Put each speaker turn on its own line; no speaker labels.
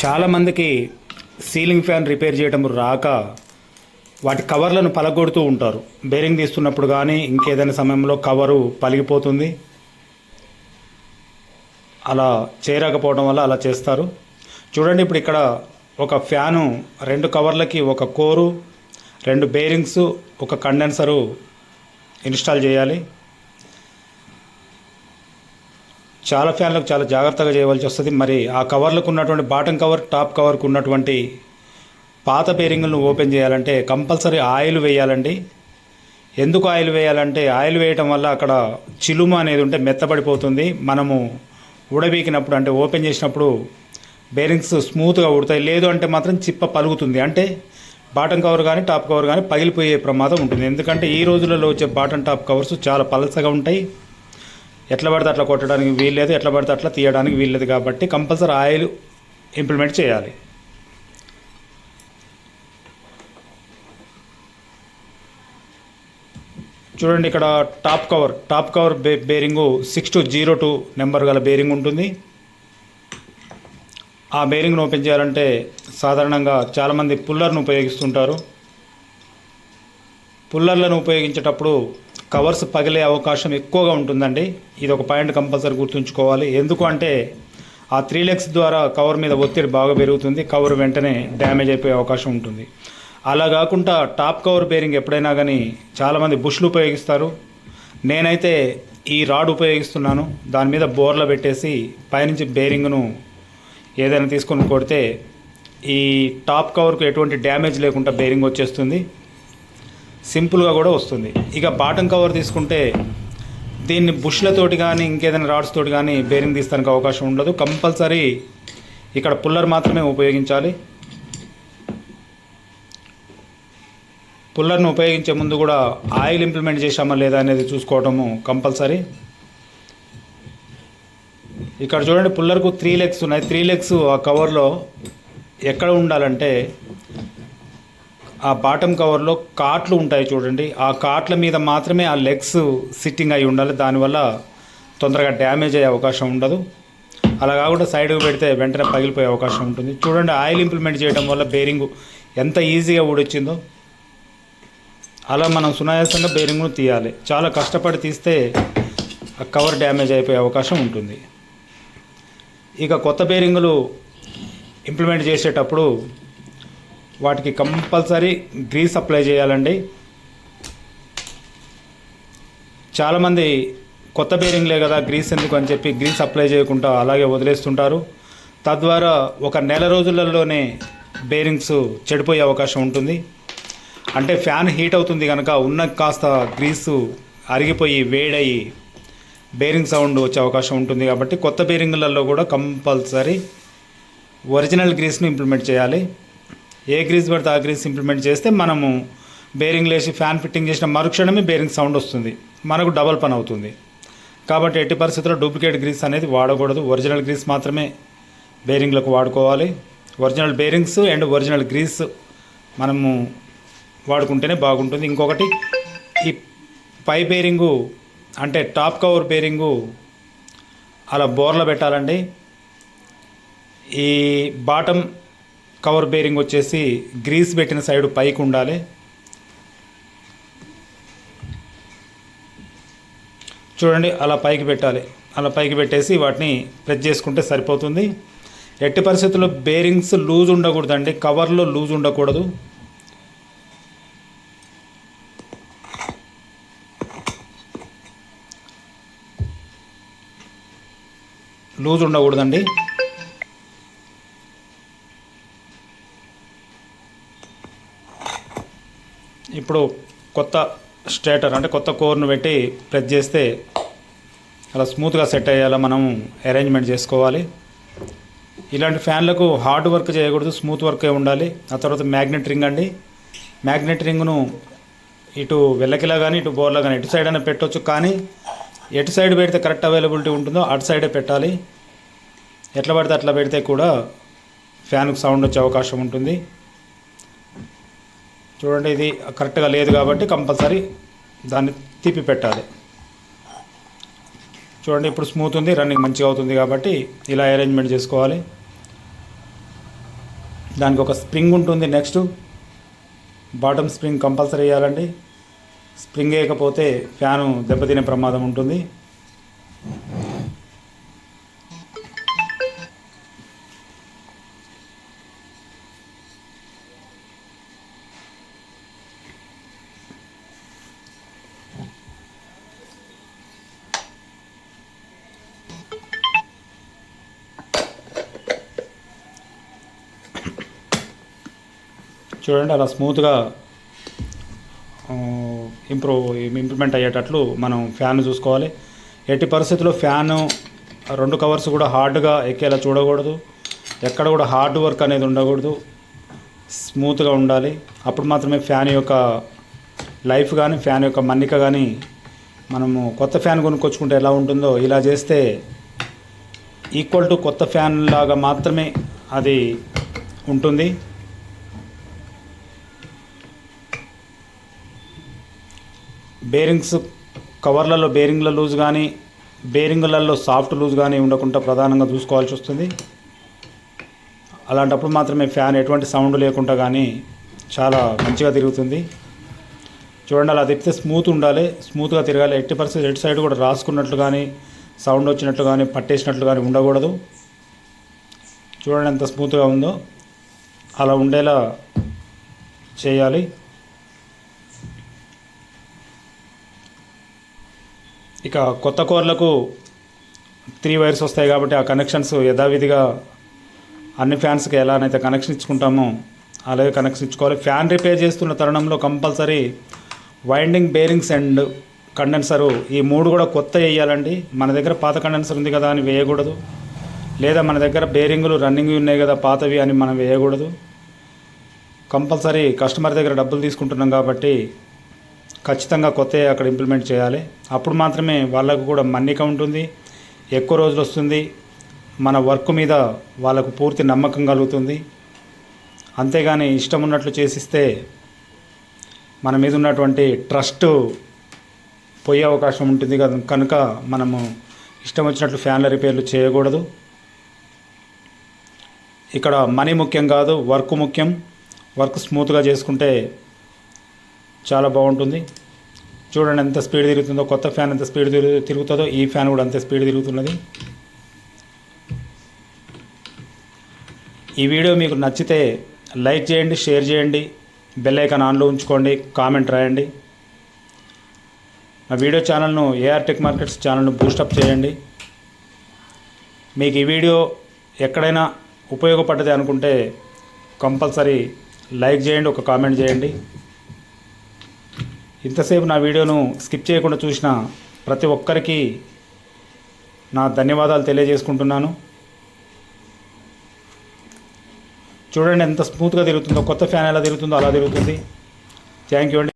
చాలామందికి ceiling fan repair చేయడం రాక వాటి కవర్లను పలగొడుతూ ఉంటారు. బేరింగ్ తీస్తున్నప్పుడు కానీ ఇంకేదైనా సమయంలో కవరు పలిగిపోతుంది. అలా చేయరాకపోవడం వల్ల అలా చేస్తారు. చూడండి, ఇప్పుడు ఇక్కడ ఒక ఫ్యాను 2 కవర్లకి ఒక కోరు, 2 బేరింగ్స్, ఒక కండెన్సరు ఇన్స్టాల్ చేయాలి. చాలా ఫ్యాన్లకు చాలా జాగ్రత్తగా చేయవలసి వస్తుంది. మరి ఆ కవర్లకు ఉన్నటువంటి బాటమ్ కవర్, టాప్ కవర్కు ఉన్నటువంటి పాత బేరింగులను ఓపెన్ చేయాలంటే కంపల్సరీ ఆయిల్ వేయాలండి. ఎందుకు ఆయిల్ వేయాలంటే ఆయిల్ వేయటం వల్ల అక్కడ చిలుము అనేది ఉంటే మెత్తబడిపోతుంది. మనము ఉడబీకినప్పుడు అంటే ఓపెన్ చేసినప్పుడు బేరింగ్స్ స్మూత్గా ఉడతాయి. లేదు అంటే మాత్రం చిప్ప పలుగుతుంది. అంటే బాటమ్ కవర్ కానీ టాప్ కవర్ కానీ పగిలిపోయే ప్రమాదం ఉంటుంది. ఎందుకంటే ఈ రోజులలో వచ్చే బాటమ్ టాప్ కవర్స్ చాలా పలసగా ఉంటాయి. ఎట్లా పడితే అట్లా కొట్టడానికి వీల్లేదు, ఎట్లా పడితే అట్లా తీయడానికి వీల్లేదు. కాబట్టి కంపల్సరీ ఆయిల్ ఇంప్లిమెంట్ చేయాలి. చూడండి, ఇక్కడ టాప్ కవర్ బేరింగు 6202 నెంబర్ గల బేరింగ్ ఉంటుంది. ఆ బేరింగ్ను ఓపెన్ చేయాలంటే సాధారణంగా చాలామంది పుల్లర్ను ఉపయోగిస్తుంటారు. పుల్లర్లను ఉపయోగించేటప్పుడు కవర్స్ పగిలే అవకాశం ఎక్కువగా ఉంటుందండి. ఇది ఒక పాయింట్ కంపల్సరీ గుర్తుంచుకోవాలి. ఎందుకు అంటే ఆ 3 లెగ్స్ ద్వారా కవర్ మీద ఒత్తిడి బాగా పెరుగుతుంది. కవర్ వెంటనే డ్యామేజ్ అయిపోయే అవకాశం ఉంటుంది. అలా కాకుండా టాప్ కవర్ బేరింగ్ ఎప్పుడైనా కానీ చాలామంది బుష్లు ఉపయోగిస్తారు. నేనైతే ఈ రాడ్ ఉపయోగిస్తున్నాను. దాని మీద బోర్లో పెట్టేసి పైనుంచి బేరింగ్ను ఏదైనా తీసుకొని కొడితే ఈ టాప్ కవర్కు ఎటువంటి డ్యామేజ్ లేకుండా బేరింగ్ వచ్చేస్తుంది. సింపుల్గా కూడా వస్తుంది. ఇక బాటమ్ కవర్ తీసుకుంటే దీన్ని బుష్లతోటి కానీ ఇంకేదైనా రాడ్స్ తోటి కానీ బేరింగ్ తీస్తానికి అవకాశం ఉండదు. కంపల్సరీ ఇక్కడ పుల్లర్ మాత్రమే ఉపయోగించాలి. పుల్లర్ను ఉపయోగించే ముందు కూడా ఆయిల్ ఇంప్లిమెంట్ చేశామా లేదా అనేది చూసుకోవటము కంపల్సరీ. ఇక్కడ చూడండి, పుల్లర్కు 3 లెగ్స్ ఉన్నాయి. 3 లెగ్స్ ఆ కవర్లో ఎక్కడ ఉండాలంటే ఆ బాటమ్ కవర్లో కాట్లు ఉంటాయి చూడండి, ఆ కాట్ల మీద మాత్రమే ఆ లెగ్స్ సిట్టింగ్ అయి ఉండాలి. దానివల్ల తొందరగా డ్యామేజ్ అయ్యే అవకాశం ఉండదు. అలా కాకుండా సైడ్కి పెడితే వెంటనే పగిలిపోయే అవకాశం ఉంటుంది. చూడండి, ఆయిల్ ఇంప్లిమెంట్ చేయడం వల్ల బేరింగు ఎంత ఈజీగా ఊడొచ్చిందో. అలా మనం సునాయాసంగా బేరింగ్ను తీయాలి. చాలా కష్టపడి తీస్తే ఆ కవర్ డ్యామేజ్ అయిపోయే అవకాశం ఉంటుంది. ఇక కొత్త బేరింగులు ఇంప్లిమెంట్ చేసేటప్పుడు వాటికి కంపల్సరీ గ్రీస్ అప్లై చేయాలండి. చాలామంది కొత్త బేరింగ్లే కదా గ్రీస్ ఎందుకు అని చెప్పి గ్రీస్ అప్లై చేయకుండా అలాగే వదిలేస్తుంటారు. తద్వారా ఒక నెల రోజులలోనే బేరింగ్స్ చెడిపోయే అవకాశం ఉంటుంది. అంటే ఫ్యాన్ హీట్ అవుతుంది కనుక ఉన్న కాస్త గ్రీసు అరిగిపోయి వేడయి బేరింగ్ సౌండ్ వచ్చే అవకాశం ఉంటుంది. కాబట్టి కొత్త బేరింగులలో కూడా కంపల్సరీ ఒరిజినల్ గ్రీస్ను ఇంప్లిమెంట్ చేయాలి. ఏ గ్రీస్ పడితే ఆ గ్రీస్ ఇంప్లిమెంట్ చేస్తే మనము బేరింగ్ లేసి ఫ్యాన్ ఫిట్టింగ్ చేసిన మరుక్షణమే బేరింగ్ సౌండ్ వస్తుంది, మనకు డబల్ పని అవుతుంది. కాబట్టి ఎట్టి పరిస్థితుల్లో డూప్లికేట్ గ్రీస్ అనేది వాడకూడదు. ఒరిజినల్ గ్రీస్ మాత్రమే బేరింగ్లకు వాడుకోవాలి. Original bearings and original grease మనము వాడుకుంటేనే బాగుంటుంది. ఇంకొకటి, ఈ పై బేరింగు అంటే టాప్ కవర్ బేరింగు అలా బోర్లో పెట్టాలండి. ఈ బాటమ్ కవర్ బేరింగ్ వచ్చేసి గ్రీస్ పెట్టిన సైడ్ పైకి ఉండాలి. చూడండి, అలా పైకి పెట్టాలి. అలా పైకి పెట్టేసి వాటిని ప్రెస్ చేసుకుంటే సరిపోతుంది. ఎట్టి పరిస్థితుల్లో బేరింగ్స్ లూజ్ ఉండకూడదండి, కవర్లో లూజ్ ఉండకూడదు. లూజ్ ఉండకూడదండి. ఇప్పుడు కొత్త స్టేటర్ అంటే కొత్త కోర్ను పెట్టి ప్రెస్ చేస్తే అలా స్మూత్గా సెట్ అయ్యేలా మనం అరేంజ్మెంట్ చేసుకోవాలి. ఇలాంటి ఫ్యాన్లకు హార్డ్ వర్క్ చేయకూడదు, స్మూత్ వర్కే ఉండాలి. ఆ తర్వాత మ్యాగ్నెట్ రింగ్ అండి. మ్యాగ్నెట్ రింగ్ను ఇటు వెళ్ళకిలా కానీ ఇటు బోర్లా కానీ ఎటు సైడ్ అయినా పెట్టవచ్చు. కానీ ఎటు సైడ్ పెడితే కరెక్ట్ అవైలబిలిటీ ఉంటుందో అటు సైడే పెట్టాలి. ఎట్లా పడితే అట్లా పెడితే కూడా ఫ్యాన్కు సౌండ్ వచ్చే అవకాశం ఉంటుంది. చూడండి, ఇది కరెక్ట్గా లేదు కాబట్టి కంపల్సరీ దాన్ని తిప్పి పెట్టాలి. చూడండి ఇప్పుడు స్మూత్ ఉంది, రన్నింగ్ మంచిగా అవుతుంది కాబట్టి ఇలా అరేంజ్మెంట్ చేసుకోవాలి. దానికి ఒక స్ప్రింగ్ ఉంటుంది. నెక్స్ట్ బాటమ్ స్ప్రింగ్ కంపల్సరీ వేయాలండి. స్ప్రింగ్ వేయకపోతే ఫ్యాను దెబ్బతినే ప్రమాదం ఉంటుంది. చూడండి అలా స్మూత్గా ఇంప్లిమెంట్ అయ్యేటట్లు మనం ఫ్యాన్ చూసుకోవాలి. ఎట్టి పరిస్థితుల్లో ఫ్యాను 2 కవర్స్ కూడా హార్డ్గా ఎక్కేలా చూడకూడదు. ఎక్కడ కూడా హార్డ్ వర్క్ అనేది ఉండకూడదు. స్మూత్గా ఉండాలి. అప్పుడు మాత్రమే ఫ్యాన్ యొక్క లైఫ్ కానీ ఫ్యాన్ యొక్క మన్నిక కానీ మనము కొత్త ఫ్యాన్ కొనుక్కొచ్చుకుంటే ఎలా ఉంటుందో ఇలా చేస్తే ఈక్వల్ టు కొత్త ఫ్యాన్ లాగా మాత్రమే అది ఉంటుంది. బేరింగ్స్ కవర్లలో బేరింగ్ల లూజ్ కానీ బేరింగులలో సాఫ్ట్ లూజ్ కానీ ఉండకుండా ప్రధానంగా చూసుకోవాల్సి వస్తుంది. అలాంటప్పుడు మాత్రమే ఫ్యాన్ ఎటువంటి సౌండ్ లేకుండా కానీ చాలా మంచిగా తిరుగుతుంది. చూడండి అలా తిప్పితే స్మూత్ ఉండాలి, స్మూత్గా తిరగాలి. ఎట్టి పరిస్థితి ఎటు సైడ్ కూడా రాసుకున్నట్లు కానీ సౌండ్ వచ్చినట్లు కానీ పట్టేసినట్లు కానీ ఉండకూడదు. చూడండి ఎంత స్మూత్గా ఉందో అలా ఉండేలా చేయాలి. ఇక కొత్త కోర్లకు 3 వైర్స్ వస్తాయి కాబట్టి ఆ కనెక్షన్స్ యథావిధిగా అన్ని ఫ్యాన్స్కి ఎలానైతే కనెక్షన్ ఇచ్చుకుంటామో అలాగే కనెక్షన్ ఇచ్చుకోవాలి. ఫ్యాన్ రిపేర్ చేస్తున్న తరుణంలో compulsory winding, bearings and condenser ఈ 3 కూడా కొత్త వేయాలండి. మన దగ్గర పాత కండెన్సర్ ఉంది కదా అని వేయకూడదు. లేదా మన దగ్గర బేరింగులు రన్నింగ్ ఉన్నాయి కదా పాతవి అని మనం వేయకూడదు. కంపల్సరీ కస్టమర్ దగ్గర డబ్బులు తీసుకుంటున్నాం కాబట్టి ఖచ్చితంగా కొత్తవి అక్కడ ఇంప్లిమెంట్ చేయాలి. అప్పుడు మాత్రమే వాళ్ళకు కూడా మన్నిక ఉంటుంది, ఎక్కువ రోజులు వస్తుంది, మన వర్క్ మీద వాళ్ళకు పూర్తి నమ్మకం కలుగుతుంది. అంతేగాని ఇష్టం ఉన్నట్లు చేసిస్తే మన మీద ఉన్నటువంటి ట్రస్ట్ పోయే అవకాశం ఉంటుంది కనుక మనము ఇష్టం వచ్చినట్లు ఫ్యాన్ల రిపేర్లు చేయకూడదు. ఇక్కడ మనీ ముఖ్యం కాదు, వర్క్ ముఖ్యం. వర్క్ స్మూత్గా చేసుకుంటే చాలా బాగుంటుంది. చూడండి ఎంత స్పీడ్ తిరుగుతుందో, కొత్త ఫ్యాన్ ఎంత స్పీడ్ తిరుగుతుందో ఈ ఫ్యాన్ కూడా అంతే స్పీడ్ తిరుగుతున్నది. ఈ వీడియో మీకు నచ్చితే లైక్ చేయండి, షేర్ చేయండి, బెల్ ఐకాన్ ఆన్లో ఉంచుకోండి, కామెంట్ రాయండి. నా వీడియో ఛానల్ను ఏఆర్ టెక్ మార్కెట్స్ ఛానల్ను బూస్టప్ చేయండి. మీకు ఈ వీడియో ఎక్కడైనా ఉపయోగపడ్డది అనుకుంటే కంపల్సరీ లైక్ చేయండి, ఒక కామెంట్ చేయండి. ఇంతసేపు నా వీడియోను స్కిప్ చేయకుండా చూసిన ప్రతి ఒక్కరికి నా ధన్యవాదాలు తెలియజేసుకుంటున్నాను. చూడండి ఎంత స్మూత్గా తిరుగుతుందో, కొత్త ఫ్యాన్ ఎలా తిరుగుతుందో అలా తిరుగుతుంది. థ్యాంక్ యూ అండి.